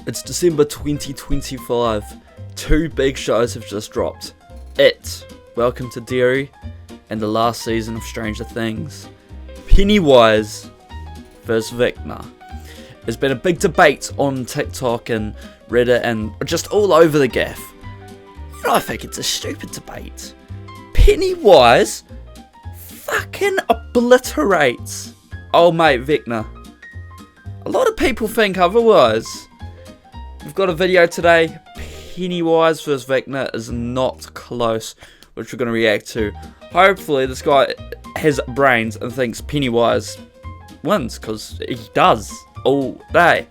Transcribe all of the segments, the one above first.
It's December 2025. Two big shows have just dropped. It, Welcome to Derry, and the last season of Stranger Things. Pennywise vs Vecna. There's been a big debate on TikTok and Reddit and just all over the gaff. You know, I think it's a stupid debate. Pennywise fucking obliterates old mate Vecna. A lot of people think otherwise. We've got a video today. Pennywise vs Vecna is not close, which we're going to react to. Hopefully this guy has brains and thinks Pennywise wins, because he does all day.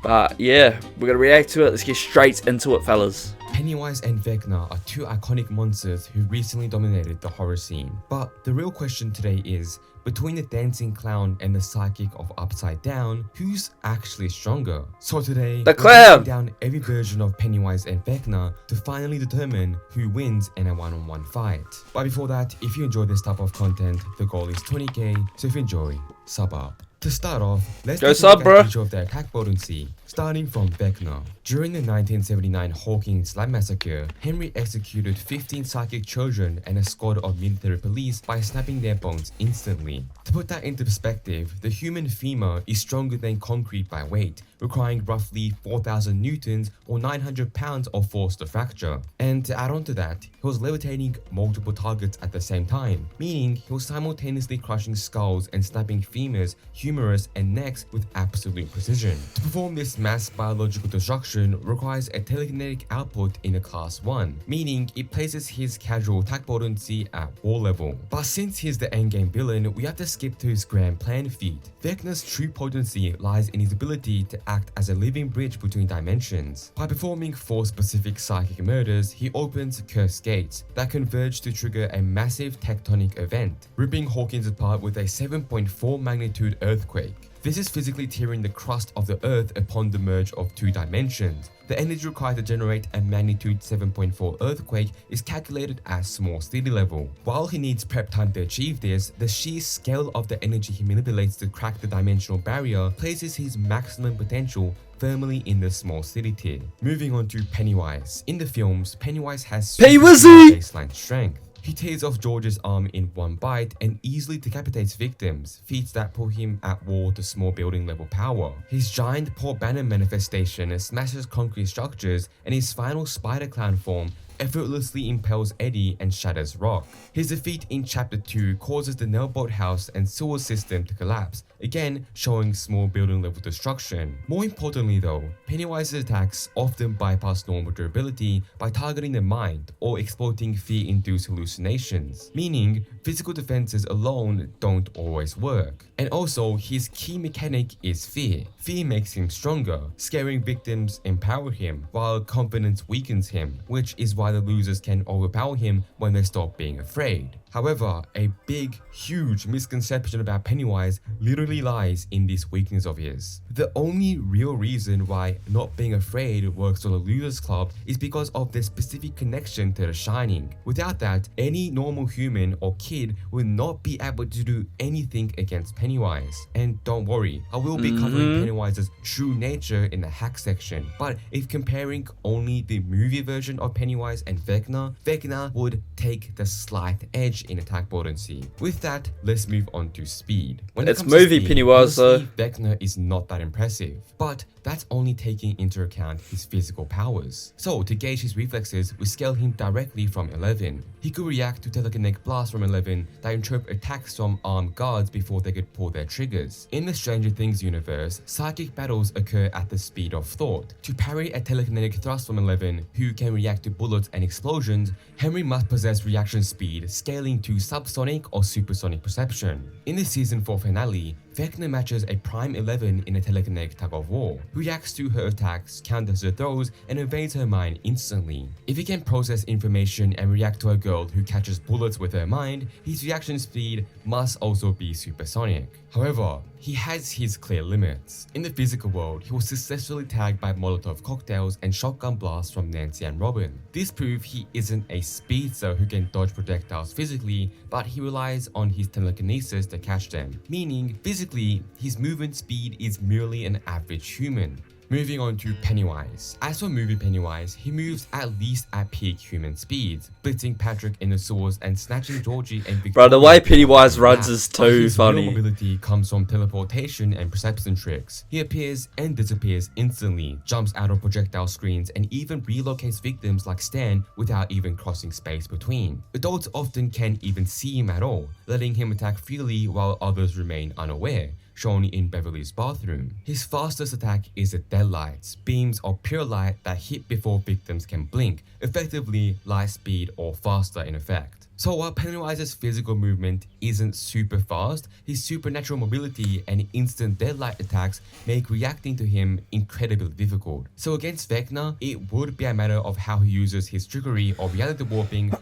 But yeah, we're going to react to it. Let's get straight into it, fellas. Pennywise and Vecna are two iconic monsters who recently dominated the horror scene. But the real question today is, between the dancing clown and the psychic of Upside Down, who's actually stronger? So today, the we're clown! breaking down every version of Pennywise and Vecna to finally determine who wins in a one-on-one fight. But before that, if you enjoy this type of content, the goal is 20k, so if you enjoy, sub up. To start off, let's go take a look sub, bro. at each of their attack potency, starting from Vecna. During the 1979 Hawkins Slab Massacre, Henry executed 15 psychic children and a squad of military police by snapping their bones instantly. To put that into perspective, the human femur is stronger than concrete by weight, requiring roughly 4,000 newtons or 900 pounds of force to fracture. And to add on to that, he was levitating multiple targets at the same time, meaning he was simultaneously crushing skulls and snapping femurs, humerus, and necks with absolute precision. To perform this mass biological destruction requires a telekinetic output in a class 1, meaning it places his casual attack potency at war level. But since he's the endgame villain, we have to skip to his grand plan feat. Vecna's true potency lies in his ability to act as a living bridge between dimensions. By performing 4 specific psychic murders, he opens cursed gates that converge to trigger a massive tectonic event, ripping Hawkins apart with a 7.4 magnitude earthquake. This is physically tearing the crust of the earth upon the merge of 2 dimensions. The energy required to generate a magnitude 7.4 earthquake is calculated at small city level. While he needs prep time to achieve this, the sheer scale of the energy he manipulates to crack the dimensional barrier places his maximum potential firmly in the small city tier. Moving on to Pennywise. In the films, Pennywise has super baseline strength. He tears off George's arm in one bite and easily decapitates victims, feats that put him at war to small building level power. His giant Paul Banner manifestation smashes concrete structures, and his final spider clown form effortlessly impels Eddie and shatters rock. His defeat in Chapter 2 causes the Nailboat house and sewer system to collapse, again showing small building level destruction. More importantly though, Pennywise's attacks often bypass normal durability by targeting the mind or exploiting fear-induced hallucinations, meaning physical defenses alone don't always work. And also, his key mechanic is fear. Fear makes him stronger, scaring victims empower him, while confidence weakens him, which is why the losers can overpower him when they stop being afraid. However, a big, huge misconception about Pennywise literally lies in this weakness of his. The only real reason why not being afraid works on a loser's club is because of their specific connection to The Shining. Without that, any normal human or kid would not be able to do anything against Pennywise. And don't worry, I will be covering Pennywise's true nature in the hack section. But if comparing only the movie version of Pennywise and Vecna, Vecna would take the slight edge in attack potency. With that, let's move on to speed. When it's movie speed, Pennywise though. Vecna is not that impressive, but that's only taking into account his physical powers. So to gauge his reflexes, we scale him directly from 11. He could react to telekinetic blasts from 11 that interrupt attacks from armed guards before they could pull their triggers. In the Stranger Things universe, psychic battles occur at the speed of thought. To parry a telekinetic thrust from 11, who can react to bullets and explosions, Henry must possess reaction speed, scaling to subsonic or supersonic perception. In the season 4 finale, Vecna matches a Prime 11 in a telekinetic tug of war, who reacts to her attacks, counters her throws, and invades her mind instantly. If he can process information and react to a girl who catches bullets with her mind, his reaction speed must also be supersonic. However, he has his clear limits. In the physical world, he was successfully tagged by Molotov cocktails and shotgun blasts from Nancy and Robin. This proves he isn't a speedster who can dodge projectiles physically, but he relies on his telekinesis to catch them, meaning physically, his movement speed is merely an average human. Moving on to Pennywise. As for movie Pennywise, he moves at least at peak human speed, blitzing Patrick in the sewers and snatching Georgie and Victoria. Bro, the way Pennywise runs is too his funny. Real mobility comes from teleportation and perception tricks. He appears and disappears instantly, jumps out of projectile screens, and even relocates victims like Stan without even crossing space between. Adults often can't even see him at all, letting him attack freely while others remain unaware, shown in Beverly's bathroom. His fastest attack is the deadlights, beams of pure light that hit before victims can blink, effectively light speed or faster in effect. So while Pennywise's physical movement isn't super fast, his supernatural mobility and instant deadlight attacks make reacting to him incredibly difficult. So against Vecna, it would be a matter of how he uses his trickery or reality warping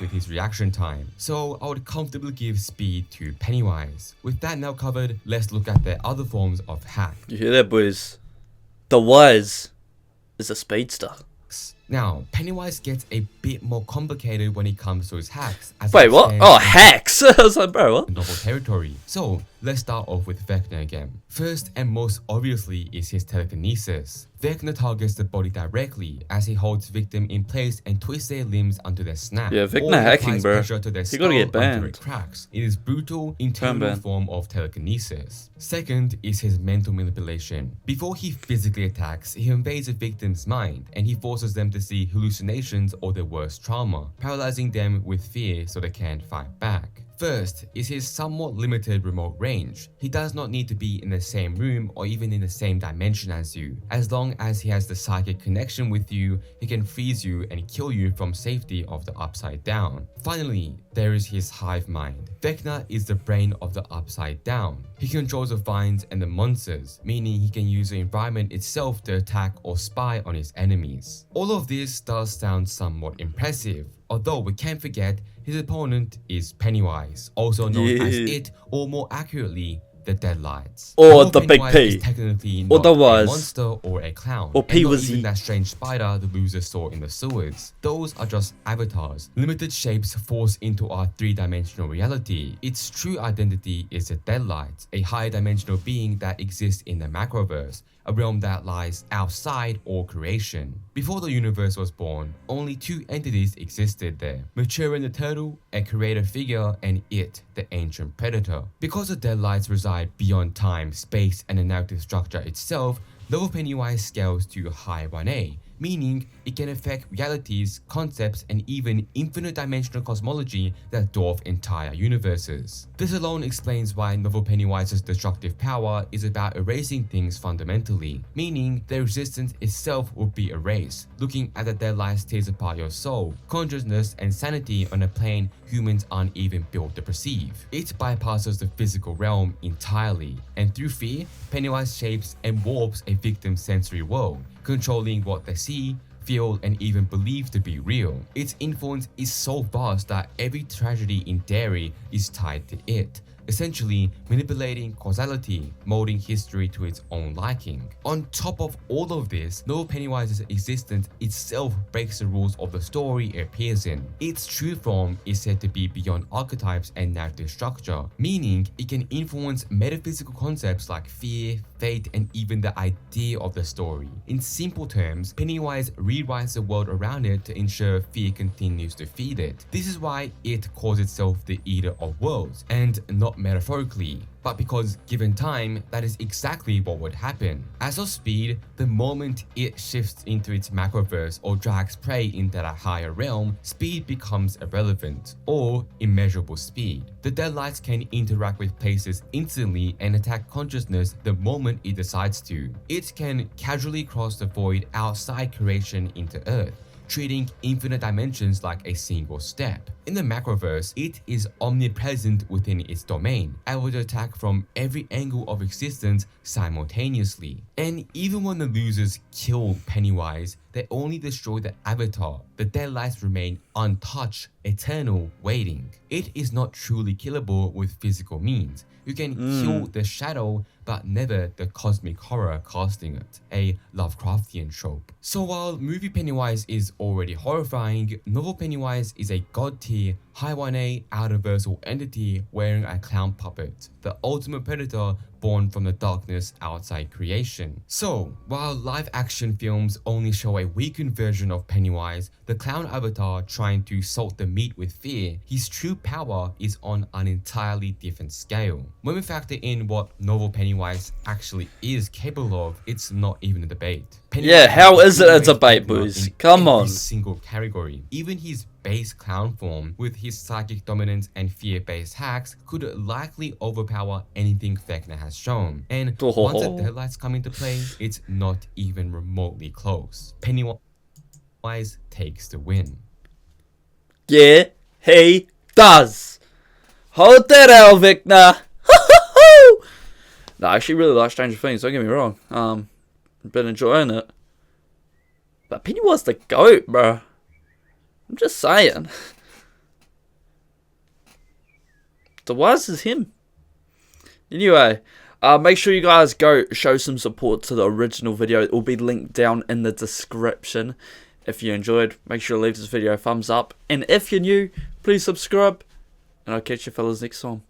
with his reaction time. So I would comfortably give speed to Pennywise. With that now covered, let's look at the other forms of hack. You hear that, boys? The Wise is a speedster. Now, Pennywise gets a bit more complicated when it comes to his hacks. Wait, what? Oh, hacks! I was like, bro, what? Novel territory. So, let's start off with Vecna again. First and most obviously is his telekinesis. Vecna targets the body directly as he holds victim in place and twists their limbs until they snap. Yeah, Vecna hacking, bro. You gotta get banned. It cracks. It is brutal, internal form of telekinesis. Second is his mental manipulation. Before he physically attacks, he invades a victim's mind and he forces them to see hallucinations or their worst trauma, paralyzing them with fear so they can't fight back. First is his somewhat limited remote range. He does not need to be in the same room or even in the same dimension as you. As long as he has the psychic connection with you, he can freeze you and kill you from safety of the Upside Down. Finally, there is his hive mind. Vecna is the brain of the Upside Down. He controls the vines and the monsters, meaning he can use the environment itself to attack or spy on his enemies. All of this does sound somewhat impressive, although we can't forget his opponent is Pennywise, also known as it, or more accurately, the Deadlights. Or the Big P. Is technically or not the a Wise. monster or a clown. Or P and not was even he. that strange spider the loser saw in the sewers. Those are just avatars, limited shapes forced into our three-dimensional reality. Its true identity is the Deadlights, a high-dimensional being that exists in the macroverse, a realm that lies outside all creation. Before the universe was born, only two entities existed there: Maturin the Turtle, a creator figure, and it, the ancient predator. Because the Deadlights reside beyond time, space, and the narrative structure itself, Novel Pennywise scales to high 1A, meaning it can affect realities, concepts, and even infinite dimensional cosmology that dwarf entire universes. This alone explains why Novel Pennywise's destructive power is about erasing things fundamentally, meaning their existence itself would be erased. Looking at the Deadlights tears apart your soul, consciousness, and sanity on a plane humans aren't even built to perceive. It bypasses the physical realm entirely, and through fear, Pennywise shapes and warps a victim's sensory world, controlling what they see, feel, and even believe to be real. Its influence is so vast that every tragedy in Derry is tied to it, essentially manipulating causality, molding history to its own liking. On top of all of this, Novel Pennywise's existence itself breaks the rules of the story it appears in. Its true form is said to be beyond archetypes and narrative structure, meaning it can influence metaphysical concepts like fear, fate, and even the idea of the story. In simple terms, Pennywise rewrites the world around it to ensure fear continues to feed it. This is why it calls itself the Eater of Worlds, and not metaphorically, but because given time, that is exactly what would happen. As of speed, the moment it shifts into its macroverse or drags prey into that higher realm, speed becomes irrelevant, or immeasurable speed. The Deadlights can interact with places instantly and attack consciousness the moment it decides to. It can casually cross the void outside creation into Earth, treating infinite dimensions like a single step. In the macroverse, it is omnipresent within its domain, able to attack from every angle of existence simultaneously. And even when the losers kill Pennywise, they only destroy the avatar. The Deadlights remain untouched, eternal, waiting. It is not truly killable with physical means. You can kill the shadow, but never the cosmic horror casting it, a Lovecraftian trope. So while movie Pennywise is already horrifying, Novel Pennywise is a god-tier, high 1A, outerversal entity wearing a clown puppet, the ultimate predator born from the darkness outside creation. So, while live action films only show a weakened version of Pennywise, the clown avatar trying to salt the meat with fear, his true power is on an entirely different scale. When we factor in what novel Pennywise actually is capable of, it's not even a debate. Yeah, how is it a debate, boys? Come on. Single category. Even his base clown form, with his psychic dominance and fear-based hacks, could likely overpower anything Vecna has shown. And once the deadlights come into play, it's not even remotely close. Pennywise takes the win. Yeah, he does. Hold that out, Vecna. No, I actually really like Stranger Things, don't get me wrong. Been enjoying it. But Pennywise the GOAT, bro. I'm just saying. The wise is him. Anyway, make sure you guys go show some support to the original video. It will be linked down in the description. If you enjoyed, make sure to leave this video a thumbs up. And if you're new, please subscribe. And I'll catch you fellas next time.